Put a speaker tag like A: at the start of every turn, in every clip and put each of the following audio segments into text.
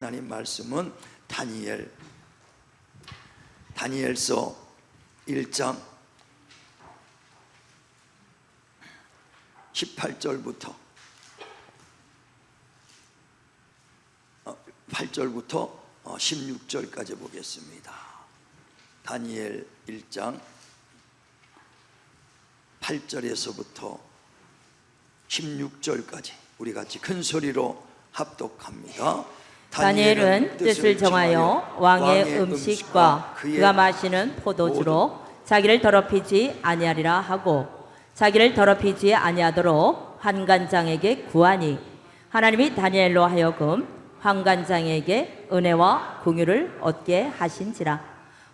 A: 하나님 말씀은 다니엘서 1장 18절부터 8절부터 16절까지 보겠습니다. 다니엘 1장 8절에서부터 16절까지 우리 같이 큰 소리로 합독합니다.
B: 다니엘은 뜻을 정하여 왕의 음식과 그가 마시는 포도주로 자기를 더럽히지 아니하리라 하고 자기를 더럽히지 아니하도록 환관장에게 구하니 하나님이 다니엘로 하여금 환관장에게 은혜와 공유를 얻게 하신지라.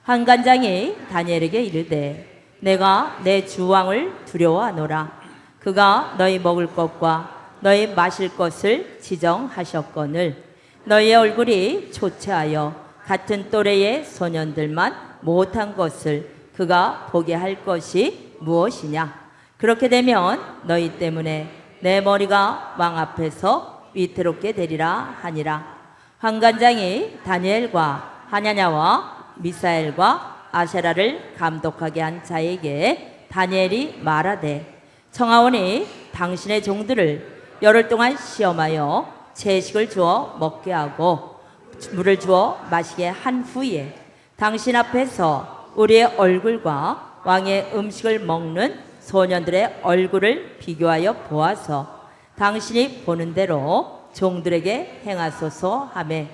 B: 환관장이 다니엘에게 이르되 내가 내 주왕을 두려워하노라. 그가 너희 먹을 것과 너희 마실 것을 지정하셨거늘 너희의 얼굴이 초췌하여 같은 또래의 소년들만 못한 것을 그가 보게 할 것이 무엇이냐. 그렇게 되면 너희 때문에 내 머리가 왕 앞에서 위태롭게 되리라 하니라. 환관장이 다니엘과 하냐냐와 미사엘과 아세라를 감독하게 한 자에게 다니엘이 말하되 청하오니 당신의 종들을 열흘 동안 시험하여 채식을 주어 먹게 하고 물을 주어 마시게 한 후에 당신 앞에서 우리의 얼굴과 왕의 음식을 먹는 소년들의 얼굴을 비교하여 보아서 당신이 보는 대로 종들에게 행하소서 하매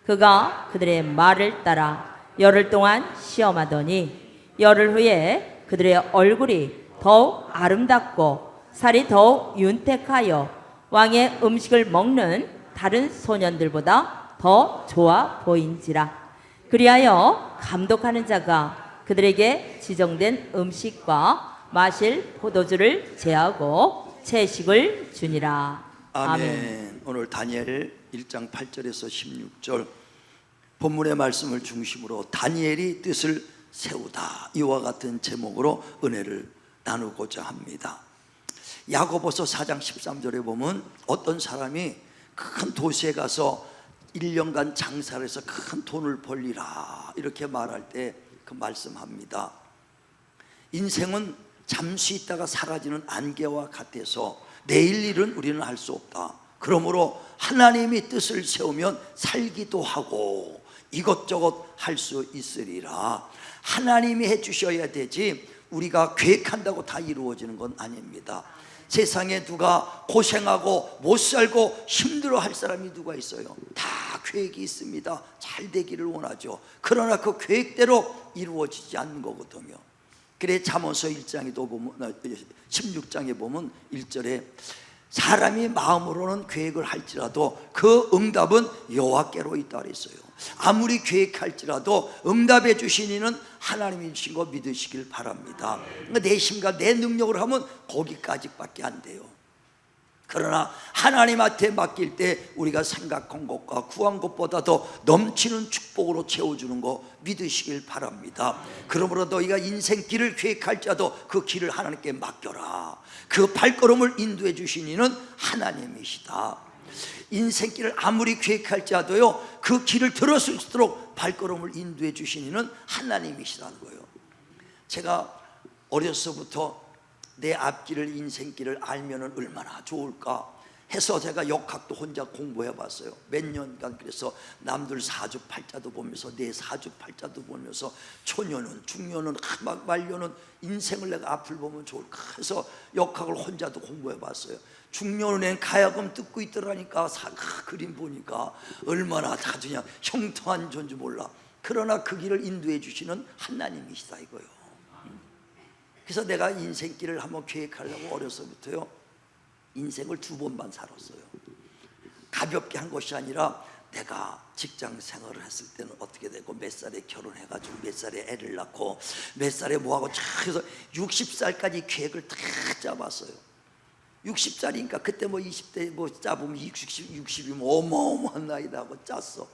B: 그가 그들의 말을 따라 열흘 동안 시험하더니 열흘 후에 그들의 얼굴이 더욱 아름답고 살이 더욱 윤택하여 왕의 음식을 먹는 다른 소년들보다 더 좋아 보인지라. 그리하여 감독하는 자가 그들에게 지정된 음식과 마실 포도주를 제하고 채식을 주니라.
A: 아멘. 오늘 다니엘 1장 8절에서 16절 본문의 말씀을 중심으로 다니엘이 뜻을 세우다 이와 같은 제목으로 은혜를 나누고자 합니다. 야고보서 4장 13절에 보면 어떤 사람이 큰 도시에 가서 1년간 장사를 해서 큰 돈을 벌리라 이렇게 말할 때 그 말씀합니다. 인생은 잠시 있다가 사라지는 안개와 같아서 내일 일은 우리는 알 수 없다. 그러므로 하나님이 뜻을 세우면 살기도 하고 이것저것 할 수 있으리라. 하나님이 해주셔야 되지 우리가 계획한다고 다 이루어지는 건 아닙니다. 세상에 누가 고생하고 못 살고 힘들어 할 사람이 누가 있어요? 다 계획이 있습니다. 잘 되기를 원하죠. 그러나 그 계획대로 이루어지지 않는 거거든요. 그래 잠언서 1장에도 보면 16장에 보면 1절에 사람이 마음으로는 계획을 할지라도 그 응답은 여호와께로 있다 그랬어요. 아무리 계획할지라도 응답해 주신 이는 하나님이신 거 믿으시길 바랍니다. 내 힘과 내 능력으로 하면 거기까지밖에 안 돼요. 그러나 하나님한테 맡길 때 우리가 생각한 것과 구한 것보다 더 넘치는 축복으로 채워주는 거 믿으시길 바랍니다. 그러므로 너희가 인생길을 계획할지라도 그 길을 하나님께 맡겨라. 그 발걸음을 인도해 주신 이는 하나님이시다. 인생길을 아무리 계획할지라도요 그 길을 들어설수록 발걸음을 인도해 주신 이는 하나님이시라는 거예요. 제가 어려서부터 내 앞길을 인생길을 알면 얼마나 좋을까 해서 제가 역학도 혼자 공부해 봤어요. 몇 년간. 그래서 남들 사주팔자도 보면서 내 사주팔자도 보면서 초년은 중년은 막 말년은 인생을 내가 앞을 보면 좋을까 해서 역학을 혼자도 공부해 봤어요. 중년은 가야금 뜯고 있더라니까. 그림 보니까 얼마나 다 그냥 형통한 존재 몰라. 그러나 그 길을 인도해 주시는 하나님이시다 이거요. 그래서 내가 인생길을 한번 계획하려고 어려서부터요 인생을 2번만 살았어요. 가볍게 한 것이 아니라 내가 직장 생활을 했을 때는 어떻게 되고 몇 살에 결혼해가지고 몇 살에 애를 낳고 몇 살에 뭐하고 해서 60살까지 계획을 다 잡았어요. 60살이니까 그때 뭐 20대 뭐 짜보면 60이면 어마어마한 나이다 하고 짰어.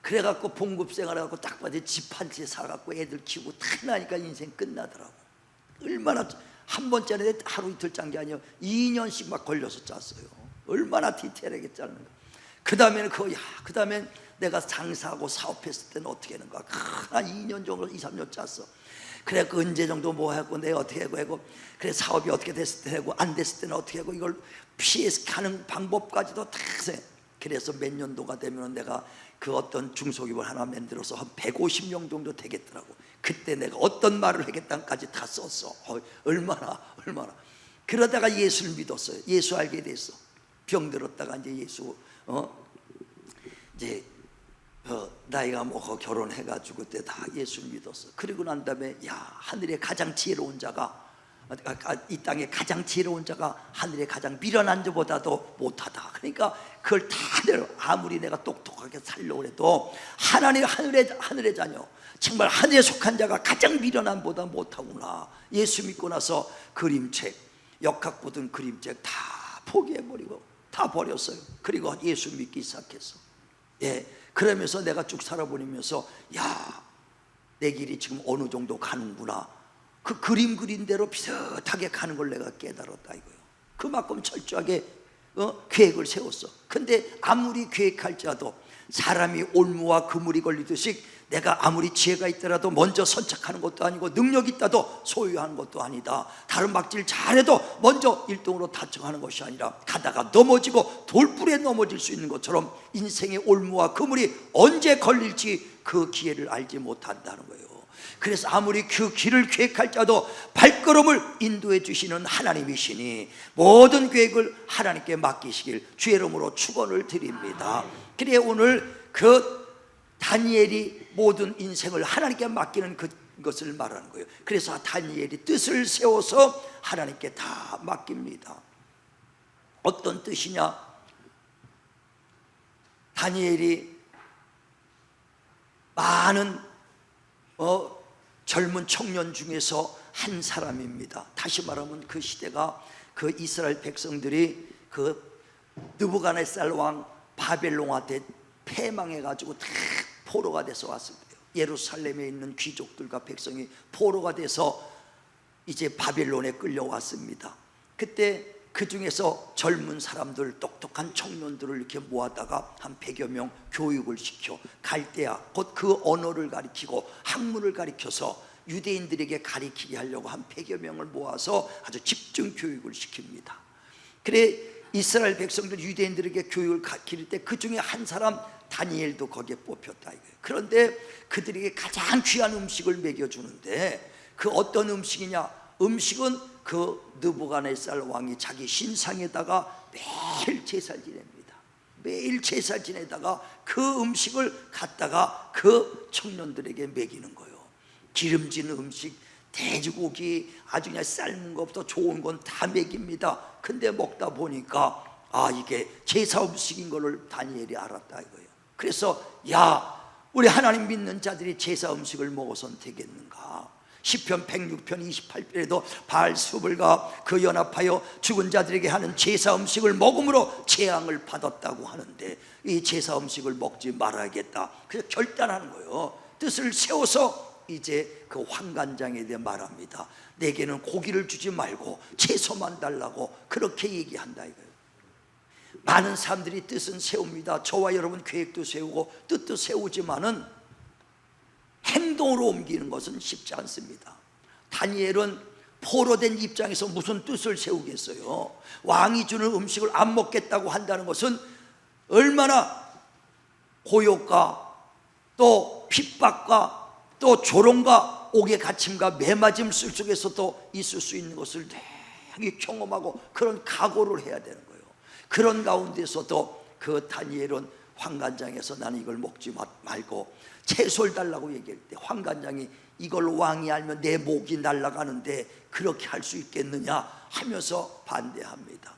A: 그래갖고 봉급생활하고 딱 봐도 집 한 채 사갖고 애들 키우고 다 나니까 인생 끝나더라고. 얼마나 한 번 짜는데 하루 이틀 짠 게 아니에요. 2년씩 막 걸려서 짰어요. 얼마나 디테일하게 짜는가. 그 다음에는 그 다음엔 내가 장사하고 사업했을 때는 어떻게 하는가. 한 2년 정도 2, 3년 짰어. 그래 그 언제 정도 뭐 하고 내가 어떻게 하고 그래 사업이 어떻게 됐을 때 하고 안 됐을 때는 어떻게 하고 이걸 피해서 가는 방법까지도 다 세. 그래서 몇 년도가 되면 내가 그 어떤 중소기업을 하나 만들어서 한 150명 정도 되겠더라고. 그때 내가 어떤 말을 하겠다까지 다 썼어. 얼마나 그러다가 예수를 믿었어요. 예수 알게 됐어. 병들었다가 이제 예수 이제 나이가 먹어 결혼해가지고 그때 다 예수를 믿었어. 그리고 난 다음에 하늘의 가장 지혜로운 자가 이 땅의 가장 지혜로운 자가 하늘의 가장 미련한 자보다도 못하다. 그러니까 그걸 다들 아무리 내가 똑똑하게 살려고 해도 하나님 하늘의 자녀 정말 하늘에 속한 자가 가장 미련한 보다 못하구나. 예수 믿고 나서 그림책 역학 보던 그림책 다 포기해버리고 다 버렸어요. 그리고 예수 믿기 시작했어. 그러면서 내가 쭉 살아보면서 내 길이 지금 어느 정도 가는구나. 그 그림 그린 대로 비슷하게 가는 걸 내가 깨달았다 이거예요. 그만큼 철저하게 계획을 세웠어. 근데 아무리 계획할지라도 사람이 올무와 그물이 걸리듯이 내가 아무리 지혜가 있더라도 먼저 선착하는 것도 아니고 능력이 있다도 소유하는 것도 아니다. 다른 막질 잘해도 먼저 1등으로 타청하는 것이 아니라 가다가 넘어지고 돌불에 넘어질 수 있는 것처럼 인생의 올무와 그물이 언제 걸릴지 그 기회를 알지 못한다는 거예요. 그래서 아무리 그 길을 계획할지라도 발걸음을 인도해 주시는 하나님이시니 모든 계획을 하나님께 맡기시길 주의 이름으로 축원을 드립니다. 그래 오늘 그 다니엘이 모든 인생을 하나님께 맡기는 그것을 말하는 거예요. 그래서 다니엘이 뜻을 세워서 하나님께 다 맡깁니다. 어떤 뜻이냐? 다니엘이 많은 젊은 청년 중에서 한 사람입니다. 다시 말하면 그 시대가 그 이스라엘 백성들이 그 느부갓네살 왕 바벨론한테 패망해가지고 다 포로가 돼서 왔을 때요. 예루살렘에 있는 귀족들과 백성이 포로가 돼서 이제 바벨론에 끌려왔습니다. 그때 그 중에서 젊은 사람들, 똑똑한 청년들을 이렇게 모아다가 한 100여 명 교육을 시켜 갈대아, 곧 그 언어를 가리키고 학문을 가리켜서 유대인들에게 가리키게 하려고 한 100여 명을 모아서 아주 집중 교육을 시킵니다. 그래 이스라엘 백성들 유대인들에게 교육을 가르칠 때 그 중에 한 사람 다니엘도 거기에 뽑혔다 이거예요. 그런데 그들에게 가장 귀한 음식을 먹여주는데 그 어떤 음식이냐? 음식은 그 느부갓네살 왕이 자기 신상에다가 매일 제사를 지냅니다. 매일 제사를 지내다가 그 음식을 갖다가 그 청년들에게 먹이는 거예요. 기름진 음식, 돼지고기, 아주 그냥 삶은 것부터 좋은 건 다 먹입니다. 근데 먹다 보니까 이게 제사 음식인 거를 다니엘이 알았다 이거예요. 그래서 우리 하나님 믿는 자들이 제사 음식을 먹어서는 되겠는가? 시편 106편 28편에도 바알수불과 그 연합하여 죽은 자들에게 하는 제사 음식을 먹음으로 재앙을 받았다고 하는데 이 제사 음식을 먹지 말아야겠다. 그래서 결단하는 거예요. 뜻을 세워서 이제 그 환관장에 대해 말합니다. 내게는 고기를 주지 말고 채소만 달라고 그렇게 얘기한다 이거예요. 많은 사람들이 뜻은 세웁니다. 저와 여러분 계획도 세우고 뜻도 세우지만은 행동으로 옮기는 것은 쉽지 않습니다. 다니엘은 포로된 입장에서 무슨 뜻을 세우겠어요? 왕이 주는 음식을 안 먹겠다고 한다는 것은 얼마나 고욕과 또 핍박과 또 조롱과 옥의 갇힘과 매맞음 속에서도 있을 수 있는 것을 되게 경험하고 그런 각오를 해야 되는 거예요. 그런 가운데서도 그 다니엘은 환관장에서 나는 이걸 먹지 말고 채소를 달라고 얘기할 때 환관장이 이걸 왕이 알면 내 목이 날아가는데 그렇게 할 수 있겠느냐 하면서 반대합니다.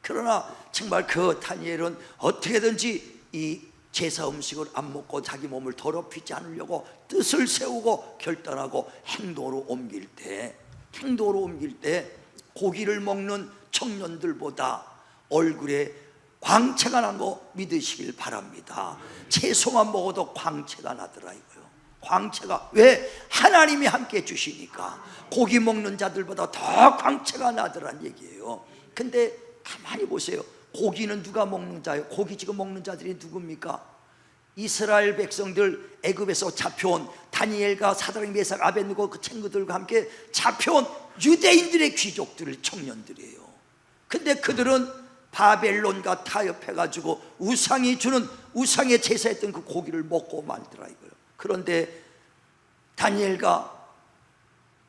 A: 그러나 정말 그 다니엘은 어떻게든지 이 제사 음식을 안 먹고 자기 몸을 더럽히지 않으려고 뜻을 세우고 결단하고 행동으로 옮길 때 고기를 먹는 청년들보다 얼굴에 광채가 난 거 믿으시길 바랍니다. 채소만 먹어도 광채가 나더라 이거요. 광채가 왜? 하나님이 함께 주시니까 고기 먹는 자들보다 더 광채가 나더란 얘기예요. 근데 가만히 보세요. 고기는 누가 먹는 자예요? 고기 지금 먹는 자들이 누굽니까? 이스라엘 백성들, 애굽에서 잡혀온 다니엘과 사드락 메삭 아벳느고 그 친구들과 함께 잡혀온 유대인들의 귀족들, 청년들이에요. 근데 그들은 바벨론과 타협해가지고 우상이 주는, 우상에 제사했던 그 고기를 먹고 말더라 이거예요. 그런데 다니엘과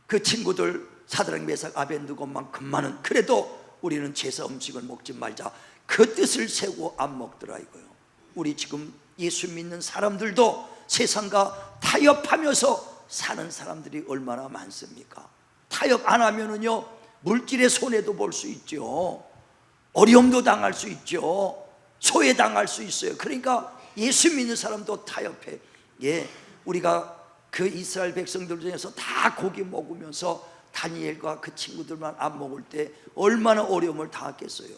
A: 그 친구들 사드락 메삭 아벳느고만큼만은 그래도 우리는 제사 음식을 먹지 말자, 그 뜻을 세우고 안 먹더라 이거예요. 우리 지금 예수 믿는 사람들도 세상과 타협하면서 사는 사람들이 얼마나 많습니까? 타협 안 하면은요, 물질의 손해도 볼 수 있죠. 어려움도 당할 수 있죠. 소외당할 수 있어요. 그러니까 예수 믿는 사람도 타협해. 예, 우리가 그 이스라엘 백성들 중에서 다 고기 먹으면서 다니엘과 그 친구들만 안 먹을 때 얼마나 어려움을 당했겠어요.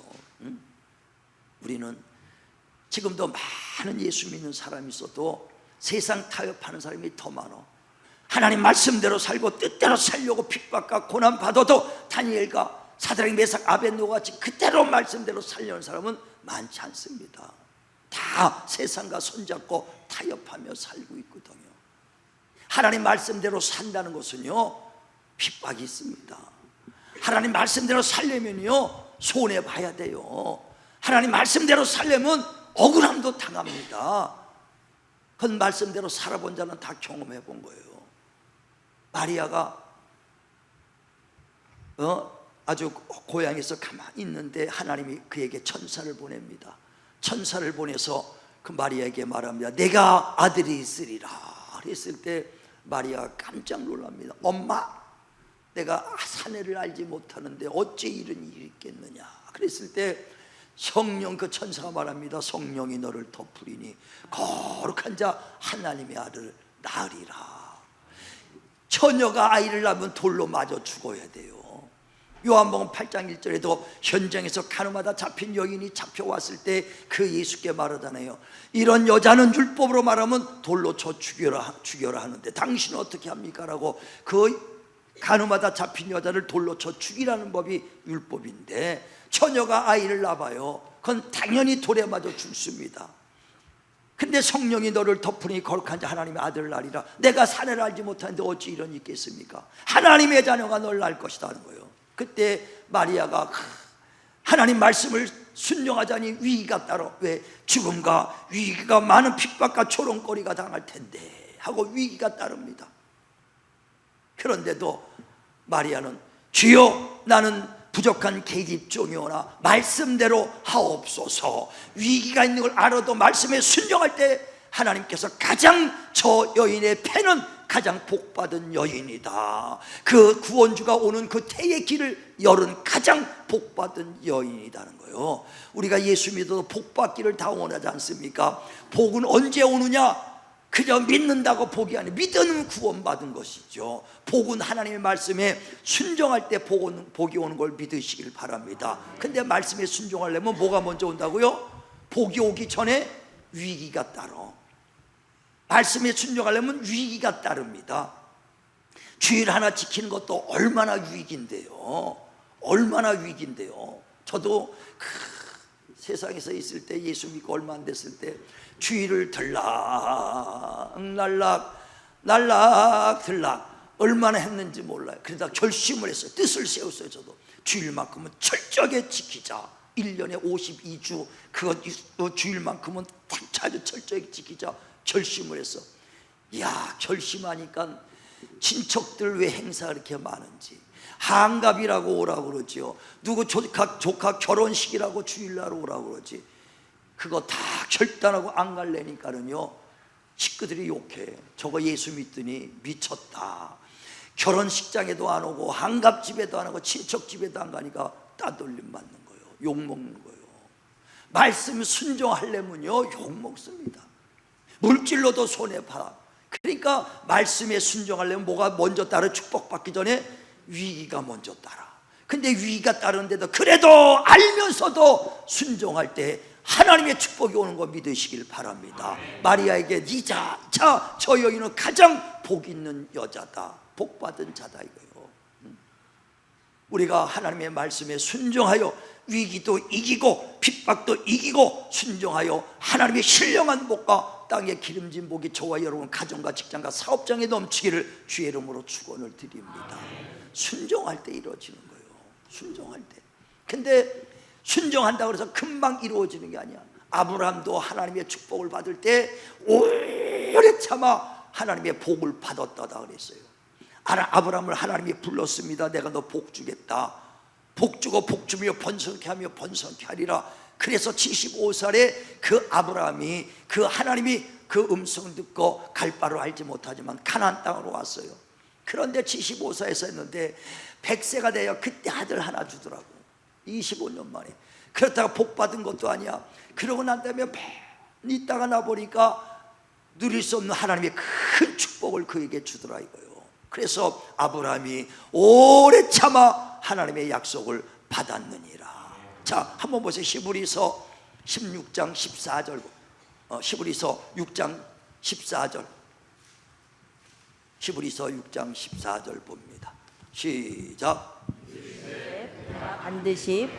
A: 우리는 지금도 많은 예수 믿는 사람이 있어도 세상 타협하는 사람이 더 많아. 하나님 말씀대로 살고 뜻대로 살려고 핍박과 고난 받아도 다니엘과 사드락 메삭 아벳느고와 같이 그대로 말씀대로 살려는 사람은 많지 않습니다. 다 세상과 손잡고 타협하며 살고 있거든요. 하나님 말씀대로 산다는 것은요, 핍박이 있습니다. 하나님 말씀대로 살려면요, 손해봐야 돼요. 하나님 말씀대로 살려면 억울함도 당합니다. 그 말씀대로 살아본 자는 다 경험해 본 거예요. 마리아가 아주 고향에서 가만히 있는데 하나님이 그에게 천사를 보냅니다. 천사를 보내서 그 마리아에게 말합니다. 내가 아들이 있으리라. 그랬을 때 마리아가 깜짝 놀랍니다. 엄마, 내가 사내를 알지 못하는데 어찌 이런 일이 있겠느냐. 그랬을 때 성령, 그 천사가 말합니다. 성령이 너를 덮으리니 거룩한 자 하나님의 아들을 낳으리라. 처녀가 아이를 낳으면 돌로 맞아 죽어야 돼요. 요한복음 8장 1절에도 현장에서 가늠하다 잡힌 여인이 잡혀왔을 때 그 예수께 말하잖아요. 이런 여자는 율법으로 말하면 돌로 쳐 죽여라 하는데 당신은 어떻게 합니까? 라고. 그 가늠하다 잡힌 여자를 돌로 쳐 죽이라는 법이 율법인데 처녀가 아이를 낳아요. 그건 당연히 돌에 맞아 죽습니다. 근데 성령이 너를 덮으니 거룩한 자 하나님의 아들을 낳으리라. 내가 사내를 알지 못하는데 어찌 이런 일이 있겠습니까? 하나님의 자녀가 널 낳을 것이다 하는 거예요. 그때 마리아가 하나님 말씀을 순종하자니 위기가 따로, 왜 죽음과 위기가 많은 핍박과 조롱거리가 당할 텐데 하고 위기가 따릅니다. 그런데도 마리아는 주여 나는 부족한 계집종이오나 말씀대로 하옵소서. 위기가 있는 걸 알아도 말씀에 순종할 때 하나님께서 가장 저 여인의 패는 가장 복받은 여인이다. 그 구원주가 오는 그 태의 길을 열은 가장 복받은 여인이라는 거예요. 우리가 예수 믿어도 복받기를 다 원하지 않습니까? 복은 언제 오느냐? 그저 믿는다고 복이 아니에요. 믿으면 구원받은 것이죠. 복은 하나님의 말씀에 순종할 때 복이 오는 걸 믿으시길 바랍니다. 근데 말씀에 순종하려면 뭐가 먼저 온다고요? 복이 오기 전에 위기가 따로. 말씀에 순종하려면 위기가 따릅니다. 주일 하나 지키는 것도 얼마나 위기인데요. 얼마나 위기인데요. 저도 세상에서 있을 때, 예수 믿고 얼마 안 됐을 때 주일을 들락 얼마나 했는지 몰라요. 그러다 결심을 했어요. 뜻을 세웠어요. 저도 주일만큼은 철저하게 지키자. 1년에 52주 그것 주일만큼은 아주 철저하게 지키자 결심을 했어. 이야, 결심하니까 친척들 왜 행사가 이렇게 많은지, 한갑이라고 오라고 그러지요. 누구 조카 결혼식이라고 주일날 오라고 그러지. 그거 다 결단하고 안 갈래니까는요, 식구들이 욕해. 저거 예수 믿더니 미쳤다. 결혼식장에도 안 오고 한갑집에도 안 오고 친척집에도 안 가니까 따돌림 받는 거예요. 욕먹는 거예요. 말씀 순종하려면요 욕먹습니다. 물질로도 손해봐. 그러니까 말씀에 순종하려면 뭐가 먼저 따라? 축복받기 전에 위기가 먼저 따라. 근데 위기가 따르는데도 그래도 알면서도 순종할 때 하나님의 축복이 오는 거 믿으시길 바랍니다. 마리아에게 저 여인은 가장 복 있는 여자다, 복받은 자다 이거예요. 우리가 하나님의 말씀에 순종하여 위기도 이기고 핍박도 이기고 순종하여 하나님의 신령한 복과 땅에 기름진 복이 저와 여러분 가정과 직장과 사업장에 넘치기를 주의 이름으로 축원을 드립니다. 순종할 때 이루어지는 거예요. 순종할 때. 근데 순종한다고 해서 금방 이루어지는 게 아니야. 아브라함도 하나님의 축복을 받을 때 오래 참아 하나님의 복을 받았다다 그랬어요. 아브라함을 하나님이 불렀습니다. 내가 너 복 주겠다. 복 주고 복 주며 번성케 하며 번성케 하리라. 그래서 75살에 그 아브라함이 그 하나님이 그 음성 듣고 갈 바로 알지 못하지만 가나안 땅으로 왔어요. 그런데 75세에서 했는데 100세가 되어 그때 아들 하나 주더라고. 25년 만에. 그렇다가 복 받은 것도 아니야. 그러고 난 다음에 몇 있다가 나 보니까 누릴 수 없는 하나님의 큰 축복을 그에게 주더라 이거예요. 그래서 아브라함이 오래 참아 하나님의 약속을 받았느니라. 자, 한번 보세요. 히브리서 16장 14절. 히브리서 6장 14절. 히브리서 6장 14절 봅니다. 시작.
B: 반드시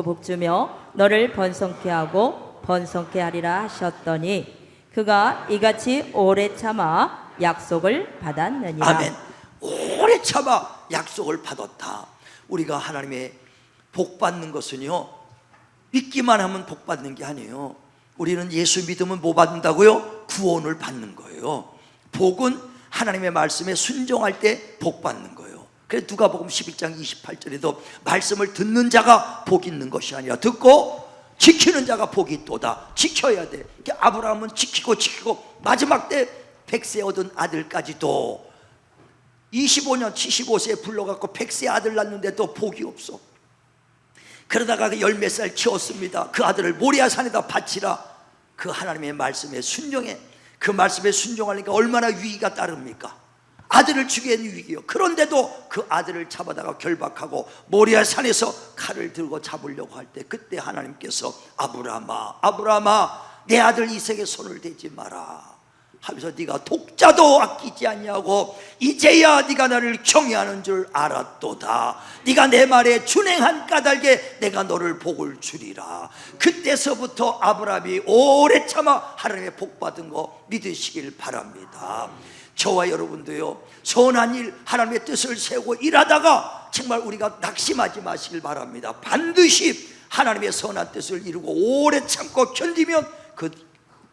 B: 복주며 너를 번성케 하고 번성케 하리라 하셨더니 그가 이같이 오래 참아 약속을 받았느니라.
A: 아멘. 오래 참아 약속을 받았다. 우리가 하나님의 복 받는 것은요, 믿기만 하면 복 받는 게 아니에요. 우리는 예수 믿으면 뭐 받는다고요? 구원을 받는 거예요. 복은 하나님의 말씀에 순종할 때 복 받는 거예요. 그래서 누가복음 11장 28절에도 말씀을 듣는 자가 복 있는 것이 아니라 듣고 지키는 자가 복이 있도다. 지켜야 돼. 아브라함은 지키고 마지막 때 100세 얻은 아들까지도 25년 75세에 불러갖고 100세 아들 낳는데도 복이 없어. 그러다가 그 10몇 살 키웠습니다. 그 아들을 모리아 산에다 바치라. 그 하나님의 말씀에 순종해. 그 말씀에 순종하니까 얼마나 위기가 따릅니까? 아들을 주기엔 위기요. 그런데도 그 아들을 잡아다가 결박하고 모리아 산에서 칼을 들고 잡으려고 할 때 그때 하나님께서 아브라함아 내 아들 이삭에 손을 대지 마라 하면서 네가 독자도 아끼지 아니하고 이제야 네가 나를 경외하는 줄 알았도다. 네가 내 말에 준행한 까닭에 내가 너를 복을 주리라. 그때서부터 아브라함이 오래 참아 하나님의 복 받은 거 믿으시길 바랍니다. 저와 여러분도요, 선한 일 하나님의 뜻을 세우고 일하다가 정말 우리가 낙심하지 마시길 바랍니다. 반드시 하나님의 선한 뜻을 이루고 오래 참고 견디면 그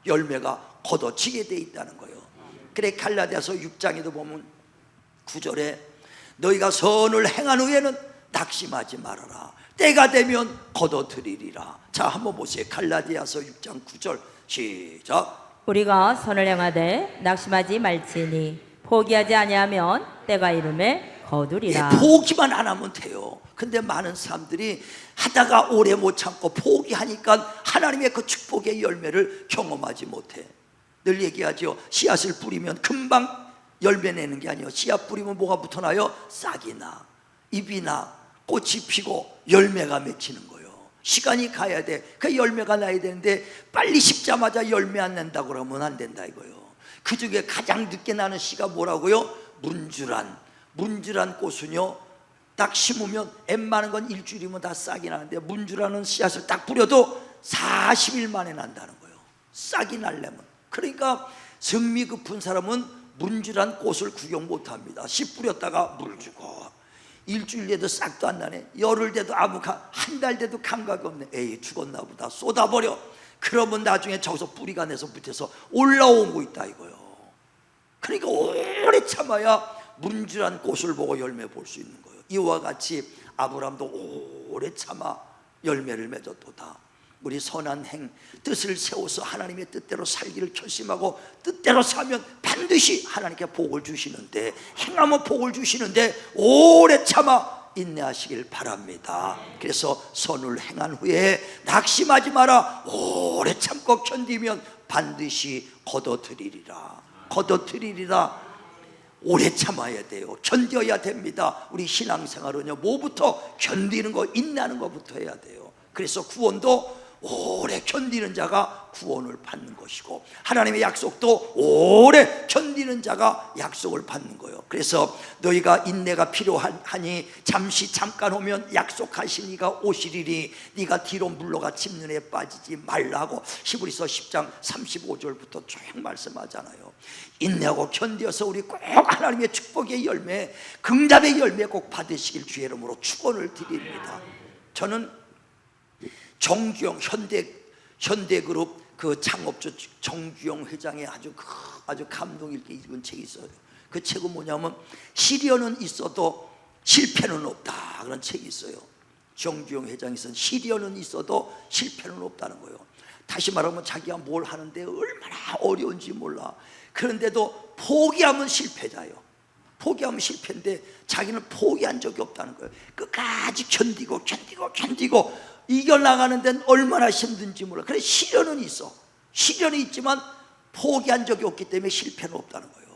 A: 열매가 거둬지게 돼 있다는 거예요. 그래 갈라디아서 6장에도 보면 9절에 너희가 선을 행한 후에는 낙심하지 말아라. 때가 되면 거둬들이리라. 자, 한번 보세요. 갈라디아서 6장 9절 시작.
B: 우리가 선을 행하되 낙심하지 말지니 포기하지 아니하면 때가 이름에 거두리라.
A: 포기만 안 하면 돼요. 근데 많은 사람들이 하다가 오래 못 참고 포기하니까 하나님의 그 축복의 열매를 경험하지 못해. 늘 얘기하죠. 씨앗을 뿌리면 금방 열매 내는 게 아니에요. 씨앗 뿌리면 뭐가 붙어나요? 싹이 나, 잎이 나, 꽃이 피고 열매가 맺히는 거예요. 시간이 가야 돼. 그 열매가 나야 되는데 빨리 심자마자 열매 안 낸다고 그러면 안 된다 이거예요. 그 중에 가장 늦게 나는 씨가 뭐라고요? 문주란 꽃은요, 딱 심으면 웬만한 건 일주일이면 다 싹이 나는데 문주라는 씨앗을 딱 뿌려도 40일 만에 난다는 거예요. 싹이 날려면. 그러니까 성미 급한 사람은 문주란 꽃을 구경 못합니다. 씨 뿌렸다가 물 주고 일주일 돼도 싹도 안 나네. 열흘 돼도 한 달 돼도 감각이 없네. 에이 죽었나 보다 쏟아버려. 그러면 나중에 저기서 뿌리가 내서 밑에서 올라온 거 있다 이거요. 그러니까 오래 참아야 문주란 꽃을 보고 열매 볼 수 있는 거예요. 이와 같이 아브라함도 오래 참아 열매를 맺었도다. 우리 선한 행 뜻을 세워서 하나님의 뜻대로 살기를 결심하고 뜻대로 사면 반드시 하나님께 복을 주시는데, 행하면 복을 주시는데 오래 참아 인내하시길 바랍니다. 그래서 선을 행한 후에 낙심하지 마라. 오래 참고 견디면 반드시 거둬들이리라. 오래 참아야 돼요. 견뎌야 됩니다. 우리 신앙생활은요, 뭐부터 견디는 거, 인내하는 것부터 해야 돼요. 그래서 구원도 오래 견디는 자가 구원을 받는 것이고, 하나님의 약속도 오래 견디는 자가 약속을 받는 거예요. 그래서 너희가 인내가 필요하니 잠깐 오면 약속하신 이가 오시리니 네가 뒤로 물러가 침륜에 빠지지 말라고 히브리서 10장 35절부터 쭉 말씀하잖아요. 인내하고 견디어서 우리 꼭 하나님의 축복의 열매, 긍답의 열매 꼭 받으시길 주의 이름으로 축원을 드립니다. 저는 정주영 현대그룹 그 창업주 정주영 회장의 아주 감동 있게 읽은 책이 있어요. 그 책은 뭐냐면 시련은 있어도 실패는 없다, 그런 책이 있어요. 정주영 회장이 쓴 시련은 있어도 실패는 없다는 거예요. 다시 말하면 자기가 뭘 하는데 얼마나 어려운지 몰라. 그런데도 포기하면 실패자예요. 포기하면 실패인데 자기는 포기한 적이 없다는 거예요. 끝까지 견디고 이겨나가는 데는 얼마나 힘든지 몰라. 그래, 시련은 있어. 시련이 있지만 포기한 적이 없기 때문에 실패는 없다는 거예요.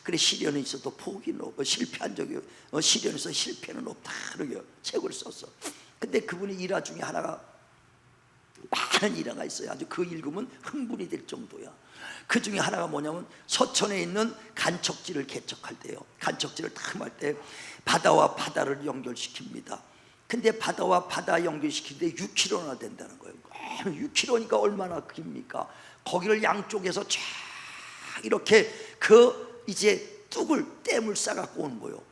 A: 그래, 시련이 있어도 포기는 없고 실패한 적이 시련에서 실패는 없다, 그러게 책을 썼어. 근데 그분이 일화 중에 하나가, 많은 일화가 있어요. 아주 그 읽으면 흥분이 될 정도야. 그 중에 하나가 뭐냐면 서천에 있는 간척지를 개척할 때요, 간척지를 딱 할 때 바다와 바다를 연결시킵니다. 근데 바다와 바다 연결시키는데 6km나 된다는 거예요. 6km니까 얼마나 깁니까? 거기를 양쪽에서 쫙 이렇게 이제 댐을 싸갖고 오는 거예요.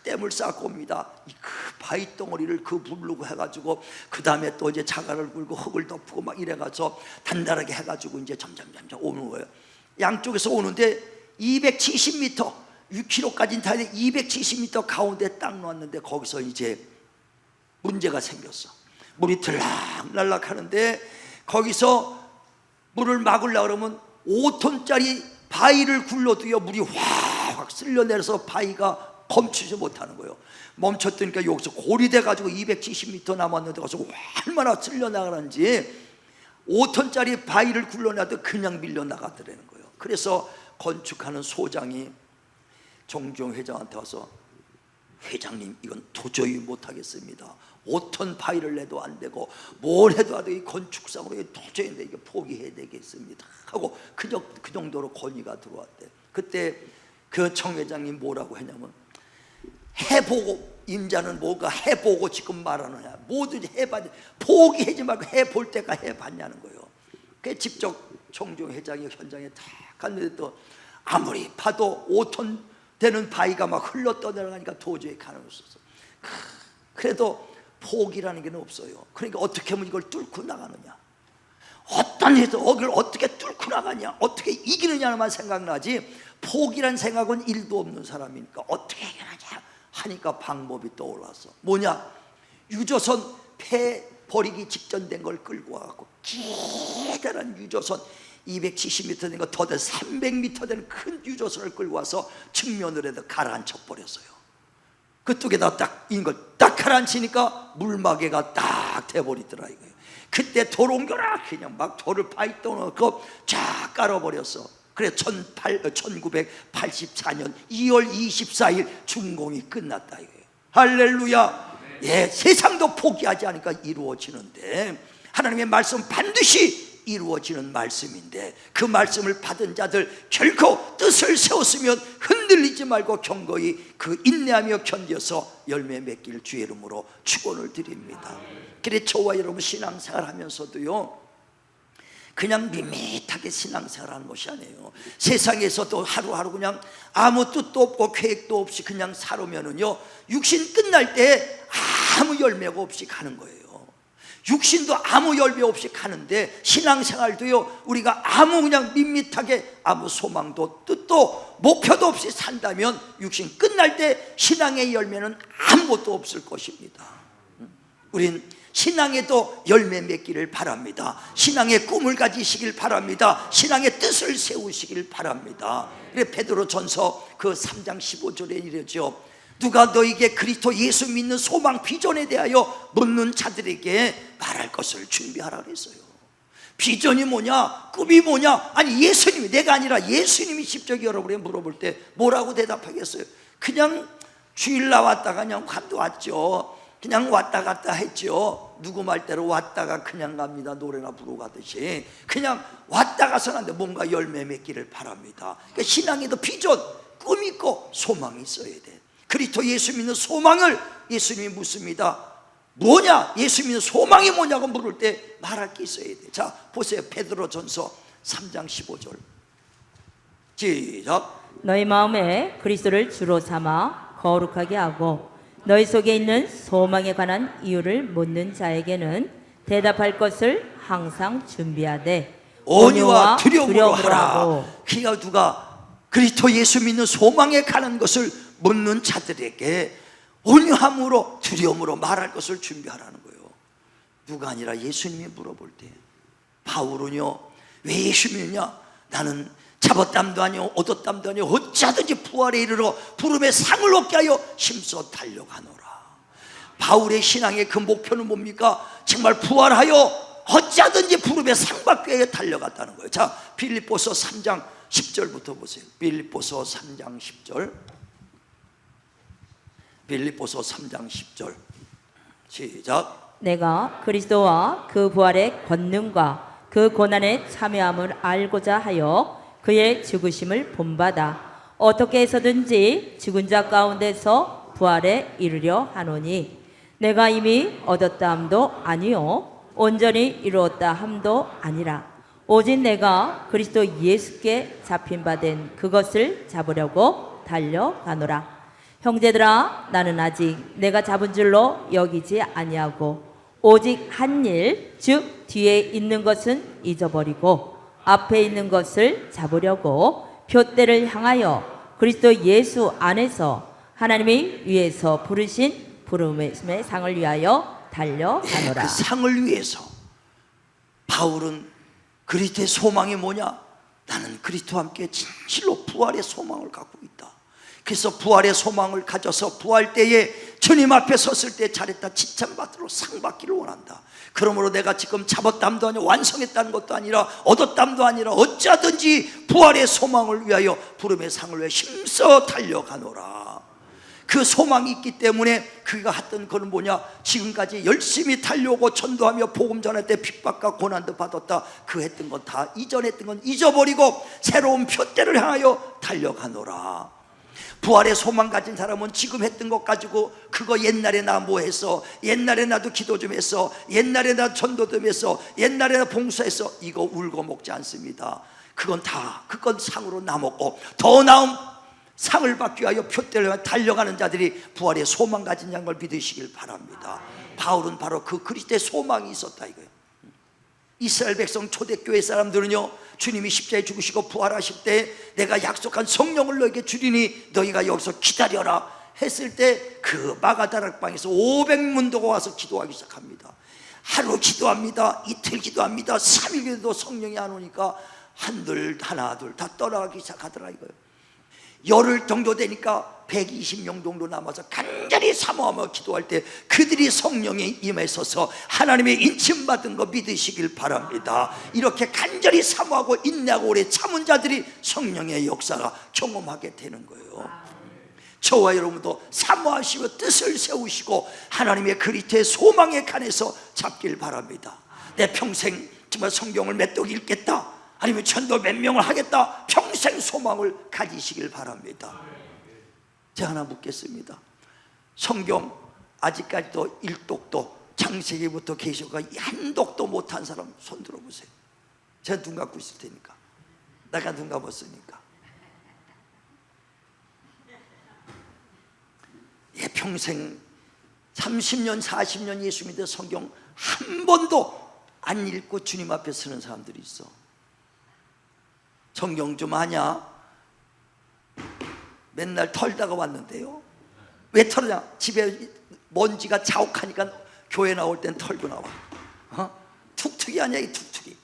A: 댐을 싸갖고 옵니다. 그 바위 덩어리를 부르고 해가지고 그 다음에 또 이제 자갈을 굴고 흙을 덮고 막 이래가지고 단단하게 해가지고 이제 점점 오는 거예요. 양쪽에서 오는데 270m, 6km까지는 다 270m 가운데 딱 놓았는데 거기서 이제 문제가 생겼어. 물이 들락날락 하는데 거기서 물을 막으려고 그러면 5톤짜리 바위를 굴러도요 물이 확 쓸려내려서 바위가 멈추지 못하는 거예요. 멈췄더니까 여기서 고리돼 가지고 270m 남았는데 가서 얼마나 쓸려나가는지 5톤짜리 바위를 굴러내도 그냥 밀려나가더라는 거예요. 그래서 건축하는 소장이 정주영 회장한테 와서, 회장님, 이건 도저히 못하겠습니다. 5톤 바위를 내도 안 되고 뭘 해도 안 되고 이 건축상으로 도저히 안 돼, 이게 포기해야 되겠습니다 하고 그 정도로 건의가 들어왔대. 그때 그 정 회장님 뭐라고 했냐면, 해보고, 임자는 뭐가 해보고 지금 말하느냐, 뭐든지 해봐야 돼, 포기하지 말고 해볼 때가 해봤냐는 거예요. 그래서 직접 정주영 회장이 현장에 딱 갔는데 또 아무리 파도 5톤 되는 바위가 막 흘러 떠내려가니까 도저히 가능이 없었어. 그래도 포기라는 게 없어요. 그러니까 어떻게 하면 이걸 뚫고 나가느냐, 어떤 해서 이걸 어떻게 뚫고 나가냐, 어떻게 이기느냐만 생각나지 포기란 생각은 1도 없는 사람이니까 어떻게 해결하냐 하니까 방법이 떠올랐어. 뭐냐, 유조선 폐 버리기 직전 된 걸 끌고 와갖고 기다란 유조선 270m 된 거 더 돼 300m 되는 큰 유조선을 끌고 와서 측면으로 해서 가라앉혀 버렸어요. 그쪽에다 딱 이걸 딱 가라앉히니까 물마개가 딱 돼버리더라 이거예요. 그때 돌 옮겨라, 그냥 막 돌을 바위 떠놓고 쫙 깔아버렸어. 그래 1984년 2월 24일 준공이 끝났다 이거예요. 할렐루야. 예, 세상도 포기하지 않으니까 이루어지는데, 하나님의 말씀 반드시 이루어지는 말씀인데, 그 말씀을 받은 자들 결코 뜻을 세웠으면 흔들리지 말고 견고히 그 인내하며 견뎌서 열매 맺길 주의 이름으로 축원을 드립니다. 그래, 저와 여러분 신앙생활 하면서도요 그냥 밋밋하게 신앙생활하는 것이 아니에요. 세상에서도 하루하루 그냥 아무 뜻도 없고 계획도 없이 그냥 살으면은요 육신 끝날 때 아무 열매가 없이 가는 거예요. 육신도 아무 열매 없이 가는데 신앙생활도요 우리가 아무 그냥 밋밋하게 아무 소망도 뜻도 목표도 없이 산다면 육신 끝날 때 신앙의 열매는 아무것도 없을 것입니다. 우린 신앙에도 열매 맺기를 바랍니다. 신앙의 꿈을 가지시길 바랍니다. 신앙의 뜻을 세우시길 바랍니다. 그래 베드로전서 그 3장 15절에 이르죠. 누가 너에게 그리스도 예수 믿는 소망 비전에 대하여 묻는 자들에게 말할 것을 준비하라 그랬어요. 비전이 뭐냐, 꿈이 뭐냐, 아니 예수님이, 내가 아니라 예수님이 직접 여러분에게 물어볼 때 뭐라고 대답하겠어요? 그냥 주일 나왔다가 그냥 왔죠. 그냥 왔다 갔다 했죠. 누구 말대로 왔다가 그냥 갑니다. 노래나 부르고 가듯이 그냥 왔다 가서는 안 돼. 뭔가 열매 맺기를 바랍니다. 그러니까 신앙에도 비전, 꿈 있고 소망이 있어야 돼. 그리스도 예수 믿는 소망을 예수님이 묻습니다. 뭐냐? 예수 믿는 소망이 뭐냐고 물을 때 말할 게 있어야 돼. 자, 보세요. 베드로전서 3장 15절 시작.
B: 너희 마음에 그리스도를 주로 삼아 거룩하게 하고 너희 속에 있는 소망에 관한 이유를 묻는 자에게는 대답할 것을 항상 준비하되
A: 온유와 두려움으로 하라.
B: 하고.
A: 그러니까 누가 그리스도 예수 믿는 소망에 관한 것을 묻는 자들에게 온유함으로 두려움으로 말할 것을 준비하라는 거예요. 누가 아니라 예수님이 물어볼 때 바울은요, 왜 예수 믿느냐? 나는 잡았담도 아니요 얻었담도 아니요 어찌하든지 부활에 이르러 부름의 상을 얻게 하여 힘써 달려가노라. 바울의 신앙의 그 목표는 뭡니까? 정말 부활하여 어찌하든지 부름의 상 받기 위해 달려갔다는 거예요. 자, 빌립보서 3장 10절부터 보세요. 빌립보서 3장 10절. 빌립보서 3장 10절 시작.
B: 내가 그리스도와 그 부활의 권능과 그 고난에 참여함을 알고자 하여 그의 죽으심을 본받아 어떻게 해서든지 죽은 자 가운데서 부활에 이르려 하노니 내가 이미 얻었다 함도 아니요 온전히 이루었다 함도 아니라 오직 내가 그리스도 예수께 잡힌 바 된 그것을 잡으려고 달려가노라. 형제들아, 나는 아직 내가 잡은 줄로 여기지 아니하고 오직 한 일, 즉 뒤에 있는 것은 잊어버리고 앞에 있는 것을 잡으려고 표대를 향하여 그리스도 예수 안에서 하나님이 위에서 부르신 부름의 상을 위하여 달려가노라.
A: 그 상을 위해서 바울은 그리스도의 소망이 뭐냐? 나는 그리스도와 함께 진실로 부활의 소망을 갖고 있다. 그래서 부활의 소망을 가져서 부활 때에 주님 앞에 섰을 때 잘했다 칭찬받도록 상 받기를 원한다. 그러므로 내가 지금 잡았담도 아니라 완성했다는 것도 아니라 얻었담도 아니라 어찌하든지 부활의 소망을 위하여 부름의 상을 위해 힘써 달려가노라. 그 소망이 있기 때문에 그가 했던 것은 뭐냐? 지금까지 열심히 달려오고 전도하며 복음 전할 때 핍박과 고난도 받았다. 그 했던 건 다 이전 했던 건 잊어버리고 새로운 표대를 향하여 달려가노라. 부활의 소망 가진 사람은 지금 했던 것 가지고 그거 옛날에 나 뭐 했어, 옛날에 나도 기도 좀 했어, 옛날에 나 전도 좀 했어, 옛날에 나 봉사했어, 이거 울고 먹지 않습니다. 그건 상으로 남았고 더 나은 상을 받기 위하여 표대를 달려가는 자들이 부활의 소망 가진 자인 걸 믿으시길 바랍니다. 바울은 바로 그 그리스도의 소망이 있었다 이거예요. 이스라엘 백성 초대교회 사람들은요, 주님이 십자가에 죽으시고 부활하실 때 내가 약속한 성령을 너에게 주리니 너희가 여기서 기다려라 했을 때 그 마가다락방에서 500문도가 와서 기도하기 시작합니다. 하루 기도합니다. 이틀 기도합니다. 3일 기도도 성령이 안 오니까 하나 둘 다 떠나가기 시작하더라 이거예요. 열흘 정도 되니까 120명 정도 남아서 간절히 사모하며 기도할 때 그들이 성령에 임해서서 하나님의 인침받은 거 믿으시길 바랍니다. 이렇게 간절히 사모하고 인내하고 오래 참은 자들이 성령의 역사가 경험하게 되는 거예요. 저와 여러분도 사모하시고 뜻을 세우시고 하나님의 그리스도의 소망에 관해서 잡길 바랍니다. 내 평생 정말 성경을 몇 독 읽겠다, 아니면 전도 몇 명을 하겠다, 평생 소망을 가지시길 바랍니다. 제가 하나 묻겠습니다. 성경 아직까지도 일독도 창세기부터 계시록까지 한 독도 못한 사람 손 들어보세요. 제가 눈 감고 있을 테니까. 내가 눈 감았으니까. 예, 평생 30년 40년 예수 믿어 성경 한 번도 안 읽고 주님 앞에 서는 사람들이 있어. 성경 좀 하냐? 맨날 털다가 왔는데요. 왜 털냐? 집에 먼지가 자욱하니까 교회 나올 땐 털고 나와. 툭툭이 아니야 이 툭툭이.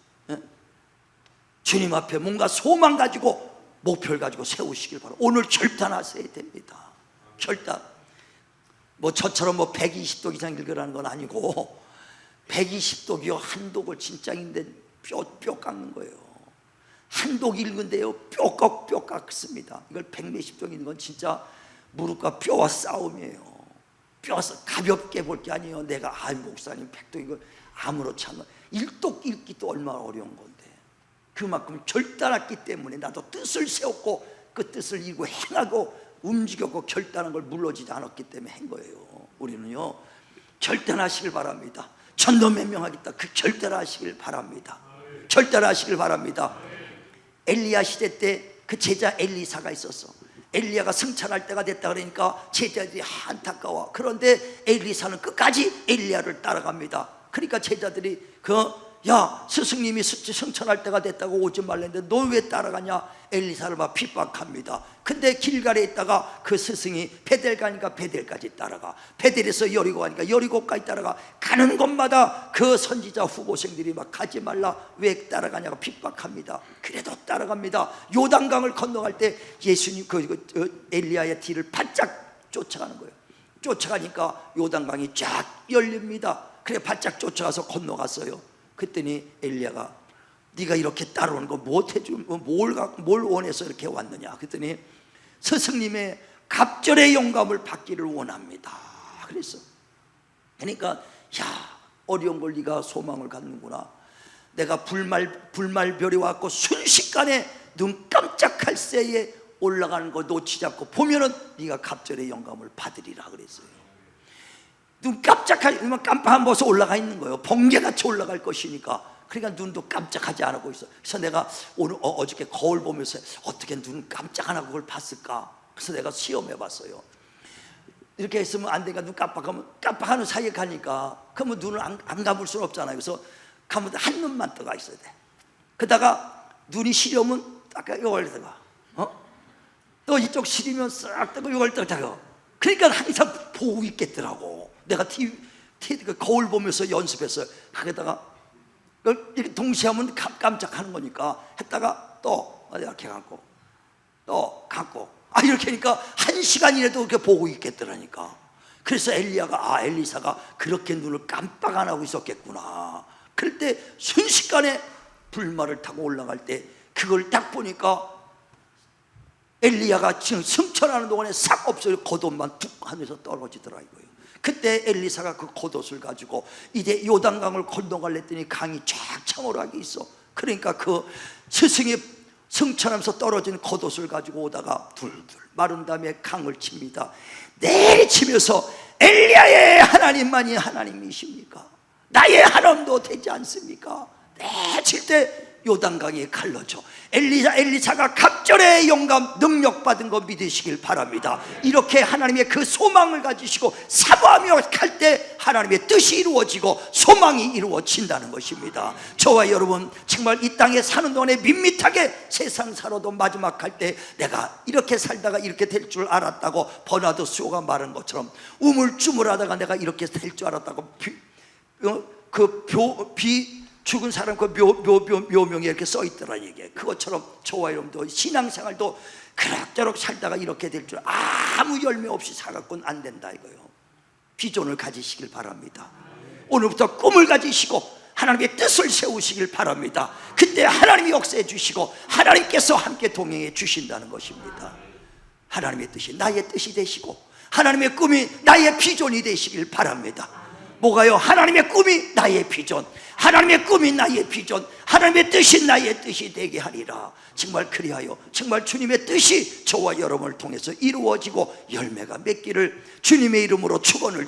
A: 주님 앞에 뭔가 소망 가지고 목표를 가지고 세우시길 바랍니다. 오늘 결단하셔야 됩니다. 결단. 뭐 저처럼 120독 이상 읽으라는 건 아니고 120독이요 한 독을 진짜인데 뼈 깎는 거예요. 한 독 읽은데요 뼈 깎습니다. 이걸 100몇십 독 읽는 건 진짜 무릎과 뼈와 싸움이에요. 뼈서 가볍게 볼 게 아니에요. 내가 목사님 백도 이거 아무렇지 않아. 일독 읽기도 얼마나 어려운 건데 그만큼 결단했기 때문에 나도 뜻을 세웠고 그 뜻을 이루고 행하고 움직였고 결단한 걸 물러지지 않았기 때문에 한 거예요. 우리는요 결단하시길 바랍니다. 전도명령하겠다. 그 결단하시길 바랍니다. 결단하시길 바랍니다. 엘리야 시대 때 그 제자 엘리사가 있었어. 엘리야가 승천할 때가 됐다 그러니까 제자들이 안타까워. 그런데 엘리사는 끝까지 엘리야를 따라갑니다. 그러니까 제자들이 야 스승님이 승천할 때가 됐다고 오지 말랬는데 너 왜 따라가냐. 엘리사를 막 핍박합니다. 근데 길갈에 있다가 그 스승이 베델 가니까 베델까지 따라가, 베델에서 여리고 가니까 여리고까지 따라가. 가는 곳마다 그 선지자 후보생들이 막 가지 말라 왜 따라가냐고 핍박합니다. 그래도 따라갑니다. 요단강을 건너갈 때 예수님 엘리야의 뒤를 바짝 쫓아가는 거예요. 쫓아가니까 요단강이 쫙 열립니다. 그래 바짝 쫓아가서 건너갔어요. 그랬더니 엘리야가 네가 이렇게 따라오는 거 뭘 원해서 이렇게 왔느냐. 그랬더니 스승님의 갑절의 영감을 받기를 원합니다. 그랬어. 그러니까 야 어려운 걸 네가 소망을 갖는구나. 내가 불말별이 왔고 순식간에 눈 깜짝할 새에 올라가는 거 놓치지 않고 보면은 네가 갑절의 영감을 받으리라 그랬어요. 눈 깜빡한 벗어 올라가 있는 거예요. 번개같이 올라갈 것이니까. 그러니까 눈도 깜짝하지 않고 있어. 그래서 내가 어저께 거울 보면서 어떻게 눈 깜짝 안 하고 그걸 봤을까. 그래서 내가 시험해 봤어요. 이렇게 했으면 안 되니까 눈 깜빡하는 사이에 가니까 그러면 눈을 안 감을 수는 없잖아요. 그래서 가면 한 눈만 떠가 있어야 돼. 그러다가 눈이 시려면 딱 이걸 떠가. 또 이쪽 시리면 싹 뜨고 이걸 떠가. 그러니까 항상 보고 있겠더라고. 내가 거울 보면서 연습했어요. 거기다가 이렇게 동시에 하면 깜짝하는 거니까 했다가 또 이렇게 감고 또 감고 이렇게 하니까 1시간이라도 그렇게 보고 있겠더라니까. 그래서 엘리사가 그렇게 눈을 깜빡 안 하고 있었겠구나. 그럴 때 순식간에 불말을 타고 올라갈 때 그걸 딱 보니까 엘리야가 지금 승천하는 동안에 싹 없어요. 겉옷만 툭 하면서 떨어지더라 이거예요. 그때 엘리사가 그 겉옷을 가지고 이제 요단강을 건너갈랬더니 강이 쫙 창호하게 있어. 그러니까 그 스승이 승천하면서 떨어진 겉옷을 가지고 오다가 둘둘 마른 다음에 강을 칩니다. 내리치면서 엘리야의 하나님만이 하나님이십니까? 나의 하나님도 되지 않습니까? 내칠 때 요단강이 갈라져. 엘리사가 갑절의 영감 능력받은 거 믿으시길 바랍니다. 이렇게 하나님의 그 소망을 가지시고 사모하며 갈 때 하나님의 뜻이 이루어지고 소망이 이루어진다는 것입니다. 저와 여러분 정말 이 땅에 사는 동안에 밋밋하게 세상 살아도 마지막 갈 때 내가 이렇게 살다가 이렇게 될 줄 알았다고 버나드 쇼가 말한 것처럼 우물쭈물하다가 내가 이렇게 될 줄 알았다고 죽은 사람 그 묘명에 이렇게 써 있더란 얘기예요. 그것처럼 저와 여러분도 신앙생활도 그럭저럭 살다가 이렇게 될 줄 아무 열매 없이 살았고는 안 된다 이거예요. 비전을 가지시길 바랍니다. 오늘부터 꿈을 가지시고 하나님의 뜻을 세우시길 바랍니다. 그때 하나님이 역사해 주시고 하나님께서 함께 동행해 주신다는 것입니다. 하나님의 뜻이 나의 뜻이 되시고 하나님의 꿈이 나의 비전이 되시길 바랍니다. 뭐가요? 하나님의 꿈이 나의 비전, 하나님의 꿈이 나의 비전, 하나님의 뜻이 나의 뜻이 되게 하리라. 정말 그리하여 정말 주님의 뜻이 저와 여러분을 통해서 이루어지고 열매가 맺기를 주님의 이름으로 축원을